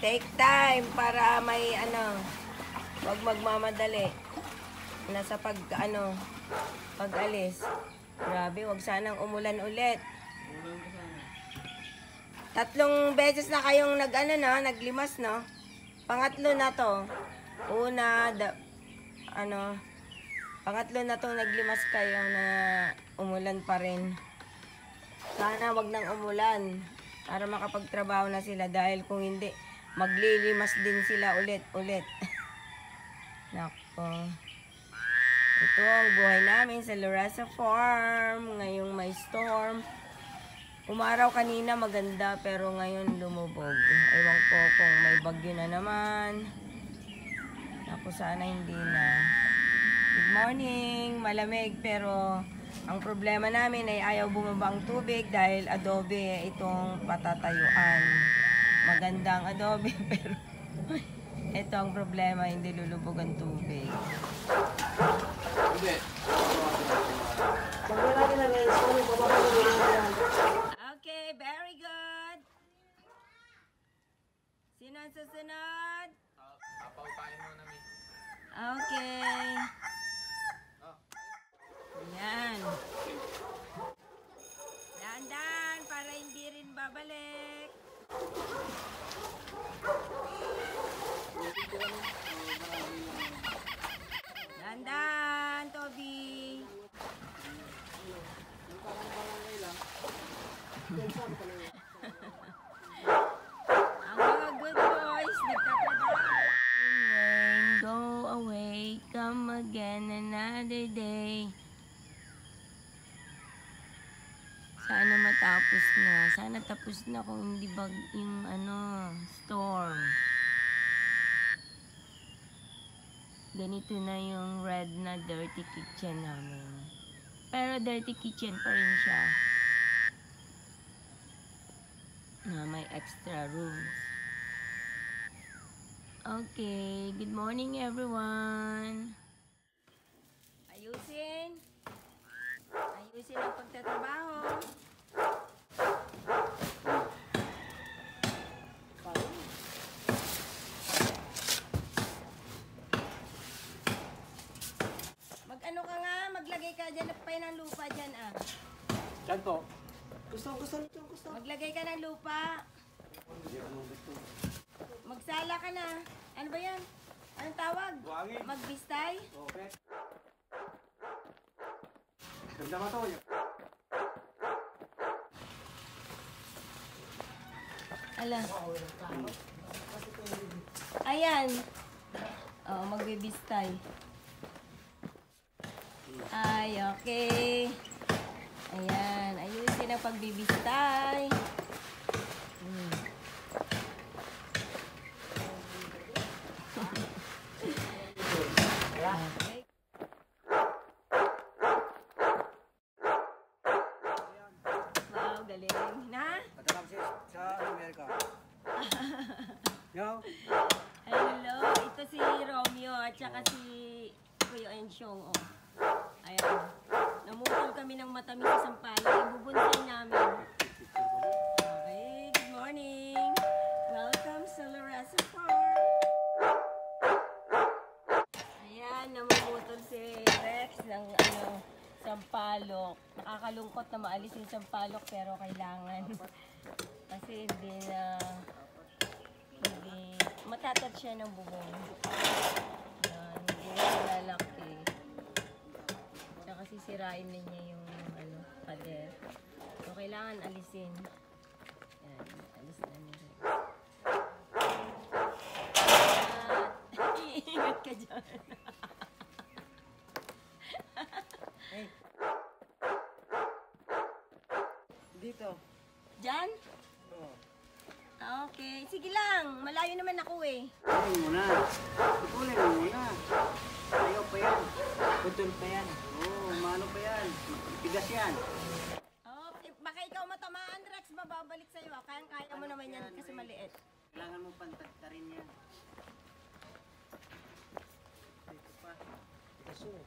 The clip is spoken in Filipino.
Take time para may wag magmamadali. Nasa pag-alis. Grabe, wag sanang umulan ulit. 3 beses na kayong naglimas, no? Pangatlo na to. Pangatlo na tong naglimas kayo na umulan pa rin. Sana wag nang umulan para makapagtrabaho na sila dahil kung hindi, maglilimas din sila ulit. Nako. Ito ang buhay namin sa Lorasa Farm. Ngayong may storm. Umaraw kanina maganda pero ngayon lumubog. Ewan ko kung may bagyo na naman. Naku, sana hindi na. Good morning. Malamig pero ang problema namin ay ayaw bumaba ang tubig dahil adobe itong patatayuan. Magandang adobe pero ito ang problema, hindi lulubog ang tubig. Okay, very good. Sino ang susunod? Papaupain mo namin. Okay. Yan. Dahan-dahan para hindi rin babalik. Dahan-dahan, Toby. Ang mga good boys, nagtatrabaho. Rain, go away, come again another day. Sana matapos na. Sana tapos na kung hindi yung storm. Ganito na yung red na dirty kitchen namin. Pero dirty kitchen pa rin siya. Na may extra rooms. Okay, good morning everyone. Ayusin ang pagtatrabaho. Maglagay ka dyan ng lupa dyan Saan po? Gusto. Maglagay ka ng lupa. Magsala ka na. Ano ba yan? Anong tawag? Buhangin. Magbistay? Okay. Ganda mo to. Ala. Ayan. Magbibistay. Ay, okay. Ayan. Ayusin ang pagbibistay. Okay. Wow, galing. Na? Patalam sa Amerika. Yo. Hello. Ito si Romeo at saka si Kuya Ensyong. Ayan. Namutol kami ng matamis sa sampalok. Ibubuntay namin. Okay. Good morning. Welcome sa Lorasa Farm. Ayan. Namumutol si Rex ng sampalok. Nakakalungkot na maalis yung sampalok pero kailangan. Kasi hindi matatat siya ng bubong. Ayan. Hindi na lalaki. Sisirain na niya yung pader. So, kailangan alisin. Ayan, alis na niya rin. Iingat ka dyan. Hey. Dito. Dyan? Oo. Okay. Sige lang. Malayo naman ako eh. Pulin mo na. Pulin mo muna. Ayaw pa yan. Putol pa yan. Oo, mano pa yan. Tigas yan. Oh, baka ikaw matamaan, Rex. Babalik sa'yo. Kaya mo naman yan kasi maliit. Kailangan mo pantarin yan. Dito pa. Kaso.